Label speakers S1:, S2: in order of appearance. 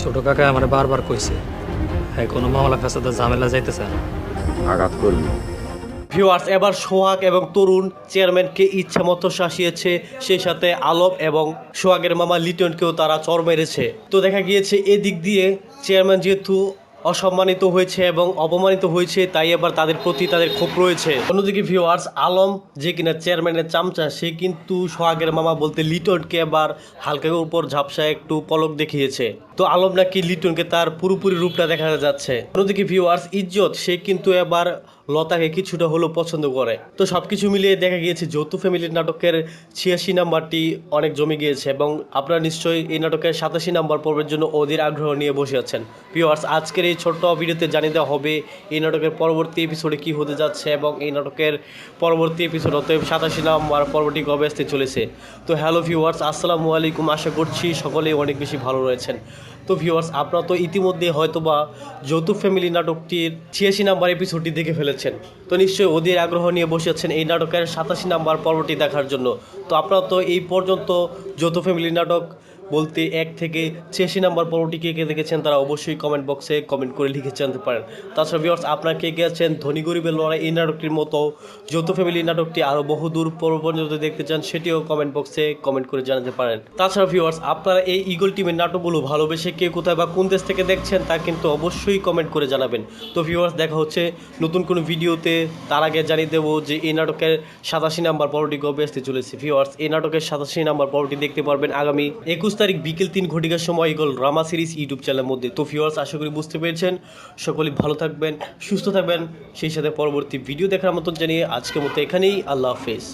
S1: ছোট কাকা আমার বারবার কইছে হ্যাঁ কোনো মামলা ফেসাদের ঝামেলা যাইতেছে না।
S2: আঘাত করবি।
S3: ভিউয়ার্স, এবার সোহাগ এবং তরুণ চেয়ারম্যানকে ইচ্ছা মতো শাসিয়েছে, সেই সাথে আলম এবং সোহাগের মামা লিটনকেও তারা চর মেরেছে। তো দেখা গিয়েছে এদিক দিয়ে চেয়ারম্যান যেহেতু অসম্মানিত হয়েছে এবং অপমানিত হয়েছে, তাই এবার তাদের প্রতি তাদের ক্ষোভ রয়েছে। অন্যদিকে ভিউয়ার্স, আলম যে কিনা চেয়ারম্যানের চামচা, সে কিন্তু সোহাগের মামা বলতে লিটনকে এবার হালকা উপর ঝাপসায় একটু পলক দেখিয়েছে। তো আলম নাকি লিটনকে তার পুরোপুরি রূপটা দেখা যাচ্ছে। অন্যদিকে ভিউয়ার্স, ইজ্জত সে কিন্তু এবার লতাকে কিছুটা হলেও পছন্দ করে। তো সবকিছু মিলিয়ে দেখা গিয়েছে যৌথ ফ্যামিলির নাটকের 86 নাম্বারটি অনেক জমে গিয়েছে এবং আপনারা নিশ্চয়ই এই নাটকের 87 নাম্বার পর্বের জন্য অধীর আগ্রহ নিয়ে বসে আছেন। ভিউয়ার্স, আজকের এই ছোট্ট ভিডিওতে জানিয়ে দেওয়া হবে এই নাটকের পরবর্তী এপিসোডে কী হতে যাচ্ছে এবং এই নাটকের পরবর্তী এপিসোড অতএব 87 নাম্বার পর্বটি কবে আসতে চলেছে। তো হ্যালো ভিউয়ার্স, আসসালামু আলাইকুম। আশা করছি সকলেই অনেক বেশি ভালো রয়েছেন। তো ভিউয়ার্স, আপনারা তো ইতিমধ্যে হয়তোবা যৌথ ফ্যামিলি নাটকটির 86 নাম্বার এপিসোডটি দেখে ফেলেছেন। তো নিশ্চয়ই অধীর আগ্রহ নিয়ে বসে আছেন এই নাটকের 87 নাম্বার পর্বটি দেখার জন্য। তো আপনারা তো এই পর্যন্ত যৌথ ফ্যামিলি নাটক বলতে 1 থেকে 86 নাম্বার পর্বটি কে কে দেখেছেন তারা অবশ্যই কমেন্ট বক্সে কমেন্ট করে লিখে জানতে পারেন। তাছাড়া ভিউয়ার্স, আপনারা কে কে আছেন ধনী গরিবের লড়াই এই নাটকটির মতো যৌথ ফ্যামিলি নাটকটি আরও বহুদূর পর্যন্ত দেখতে চান, সেটিও কমেন্ট বক্সে কমেন্ট করে জানাতে পারেন। তাছাড়া ভিউয়ার্স, আপনারা এই ইগল টিমের নাটকগুলো ভালোবেসে কে কোথায় বা কোন দেশ থেকে দেখছেন তা কিন্তু অবশ্যই কমেন্ট করে জানাবেন। তো ভিউয়ার্স, দেখা হচ্ছে নতুন কোনো ভিডিওতে। তার আগে জানিয়ে দেবো যে এই নাটকের 87 নাম্বার পর্বটি কবে আসতে চলেছে। ভিউয়ার্স, এই নাটকের 87 নাম্বার পর্বটি দেখতে পারবেন আগামী 21 তারিখ বিকেল 3 ঘটিকার সময় ইগল ড্রামা সিরিজ ইউটিউব চ্যানেলের মধ্যে। তো ভিউয়ার্স, আশা করি বুঝতে পেরেছেন। সকলেই ভালো থাকবেন, সুস্থ থাকবেন, সেই সাথে পরবর্তী ভিডিও দেখার মতন জানিয়ে আজকের মতো এখানেই আল্লাহ হাফেজ।